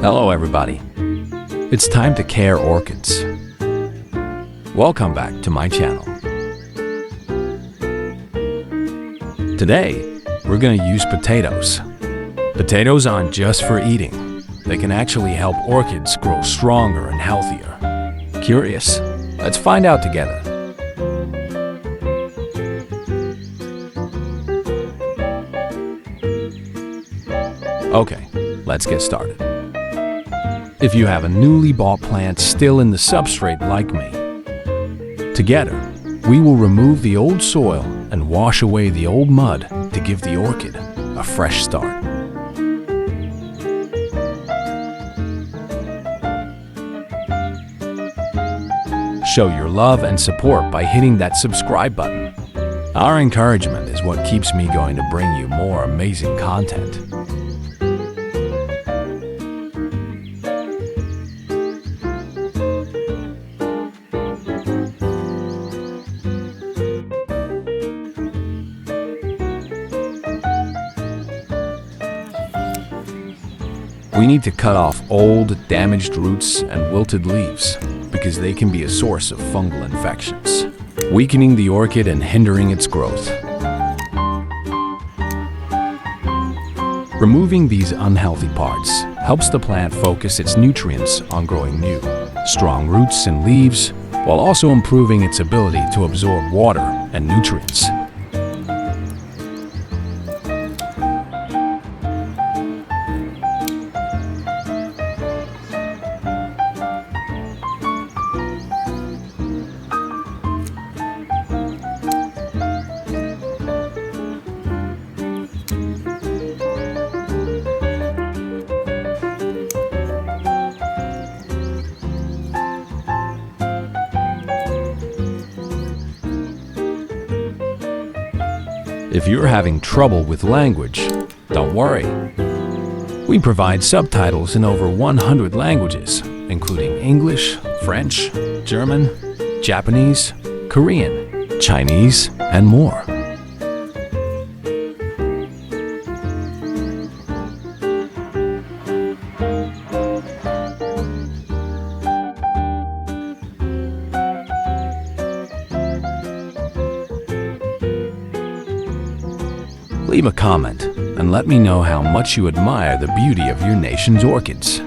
Hello everybody. It's time to care orchids. Welcome back to my channel. Today, we're going to use potatoes. Potatoes aren't just for eating. They can actually help orchids grow stronger and healthier. Curious? Let's find out together. Okay, let's get started. If you have a newly bought plant still in the substrate like me, together, we will remove the old soil and wash away the old mud to give the orchid a fresh start. Show your love and support by hitting that subscribe button. Our encouragement is what keeps me going to bring you more amazing content. We need to cut off old, damaged roots and wilted leaves because they can be a source of fungal infections, weakening the orchid and hindering its growth. Removing these unhealthy parts helps the plant focus its nutrients on growing new, strong roots and leaves, while also improving its ability to absorb water and nutrients. If you're having trouble with language, don't worry. We provide subtitles in over 100 languages, including English, French, German, Japanese, Korean, Chinese, and more. Leave a comment and let me know how much you admire the beauty of your nation's orchids.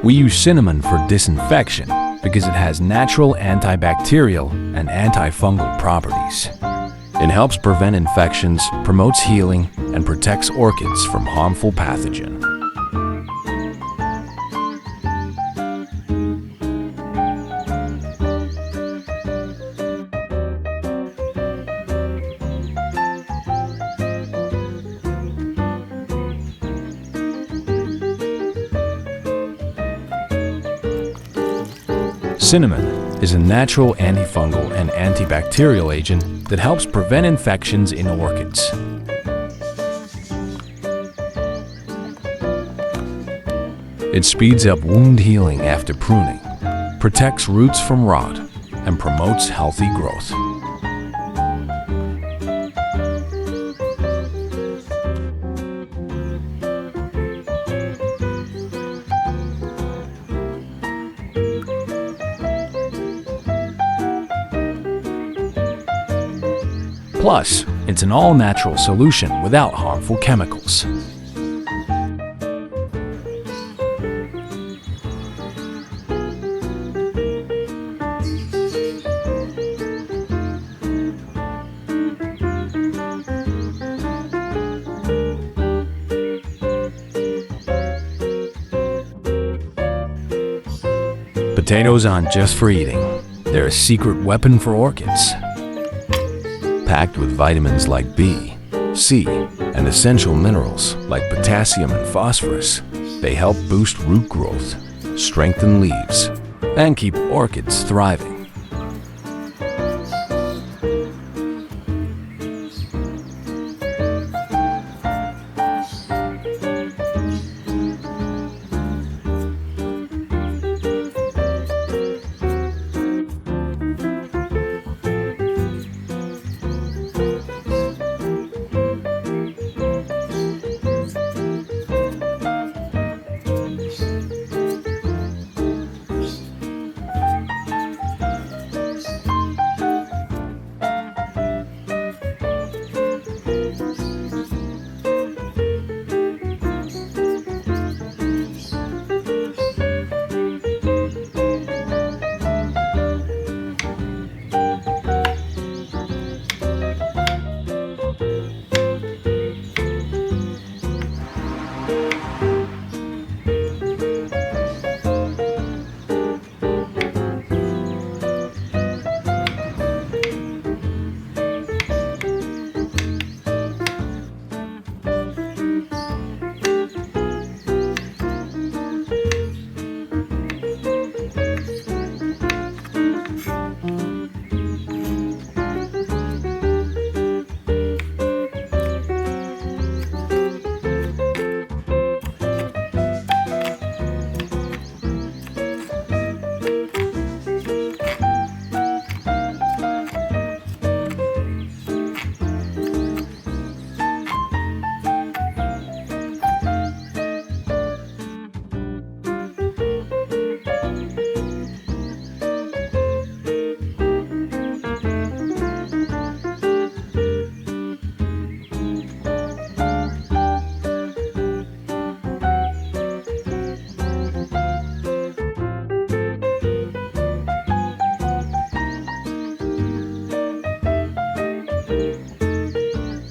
We use cinnamon for disinfection because it has natural antibacterial and antifungal properties. It helps prevent infections, promotes healing, and protects orchids from harmful pathogens. Cinnamon is a natural antifungal and antibacterial agent that helps prevent infections in orchids. It speeds up wound healing after pruning, protects roots from rot, and promotes healthy growth. Plus, it's an all-natural solution without harmful chemicals. Potatoes aren't just for eating. They're a secret weapon for orchids. Packed with vitamins like B, C, and essential minerals like potassium and phosphorus, they help boost root growth, strengthen leaves, and keep orchids thriving.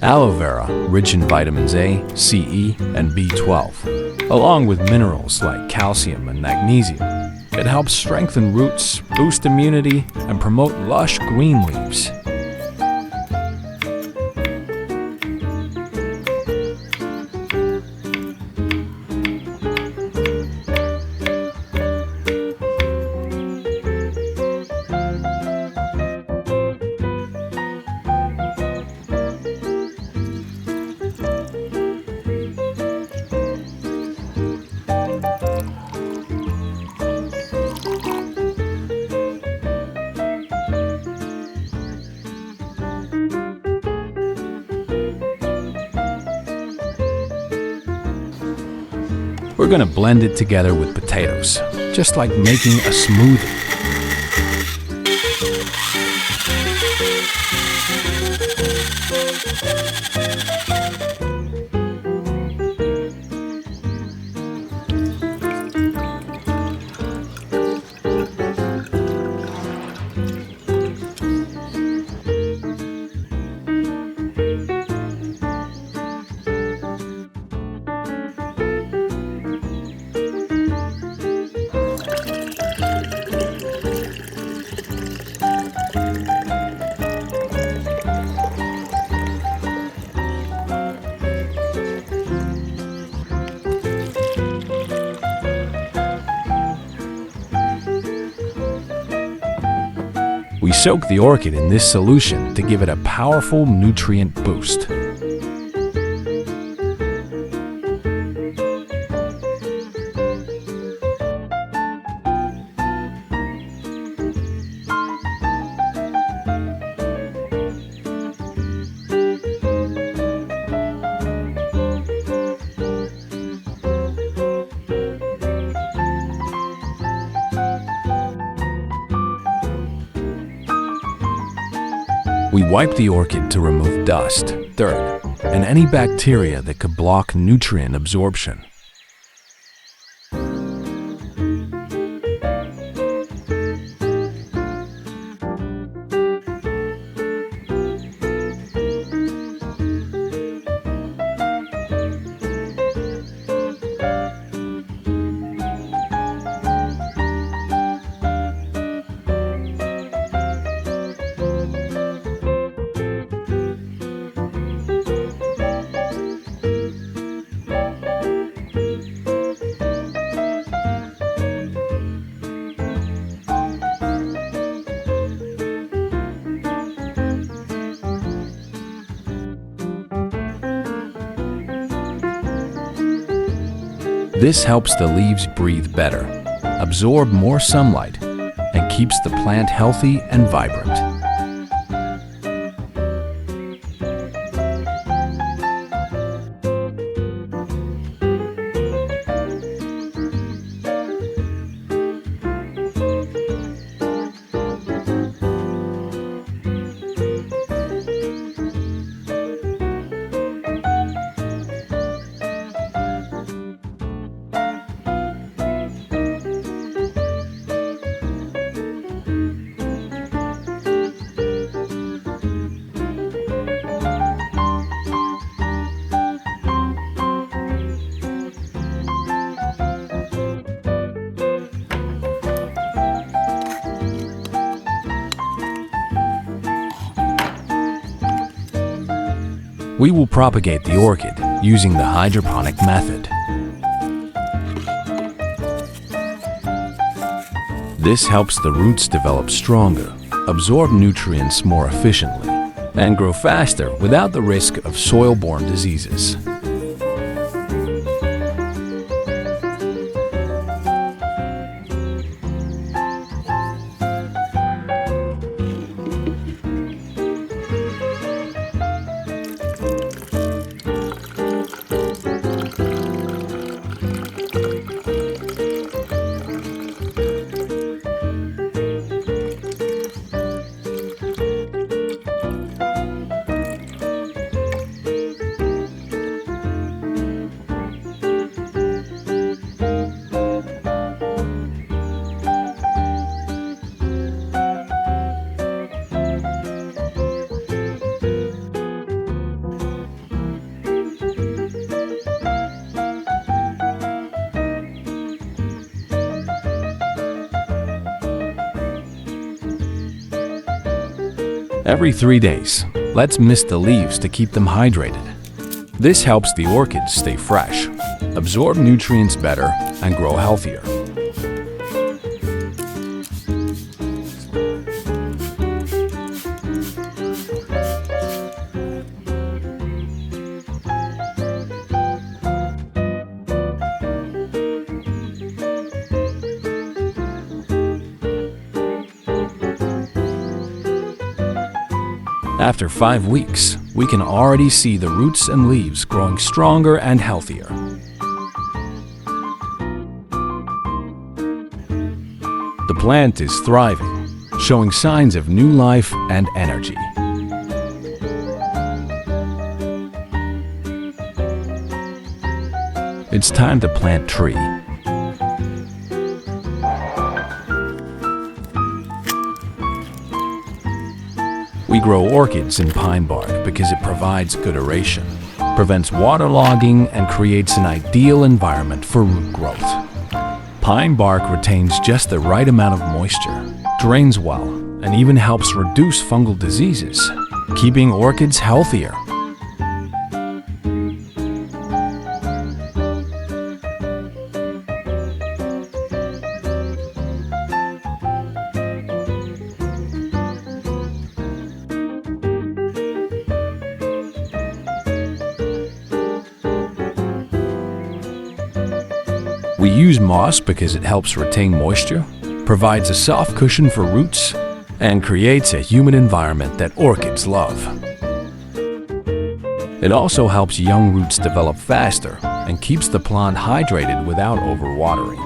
Aloe vera, rich in vitamins A, C, E, and B12, along with minerals like calcium and magnesium. It helps strengthen roots, boost immunity, and promote lush green leaves. We're going to blend it together with potatoes, just like making a smoothie. We soak the orchid in this solution to give it a powerful nutrient boost. We wipe the orchid to remove dust, dirt, and any bacteria that could block nutrient absorption. This helps the leaves breathe better, absorb more sunlight, and keeps the plant healthy and vibrant. We will propagate the orchid using the hydroponic method. This helps the roots develop stronger, absorb nutrients more efficiently, and grow faster without the risk of soil-borne diseases. Every 3 days, let's mist the leaves to keep them hydrated. This helps the orchids stay fresh, absorb nutrients better, and grow healthier. After 5 weeks, we can already see the roots and leaves growing stronger and healthier. The plant is thriving, showing signs of new life and energy. It's time to plant tree. We grow orchids in pine bark because it provides good aeration, prevents waterlogging, and creates an ideal environment for root growth. Pine bark retains just the right amount of moisture, drains well, and even helps reduce fungal diseases, keeping orchids healthier. We use moss because it helps retain moisture, provides a soft cushion for roots, and creates a humid environment that orchids love. It also helps young roots develop faster and keeps the plant hydrated without overwatering.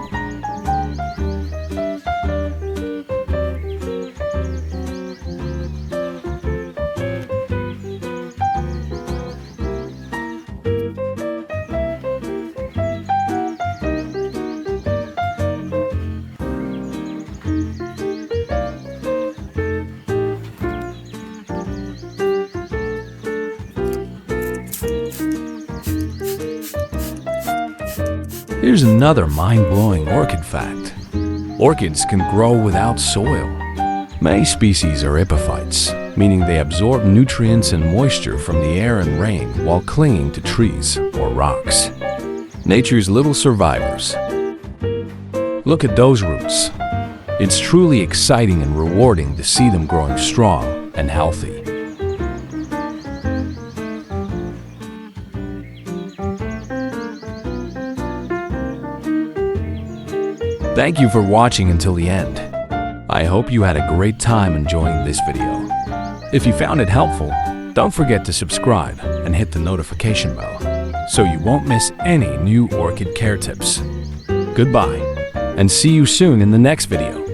Here's another mind-blowing orchid fact. Orchids can grow without soil. Many species are epiphytes, meaning they absorb nutrients and moisture from the air and rain while clinging to trees or rocks. Nature's little survivors. Look at those roots. It's truly exciting and rewarding to see them growing strong and healthy. Thank you for watching until the end. I hope you had a great time enjoying this video. If you found it helpful, don't forget to subscribe and hit the notification bell so you won't miss any new orchid care tips. Goodbye, and see you soon in the next video.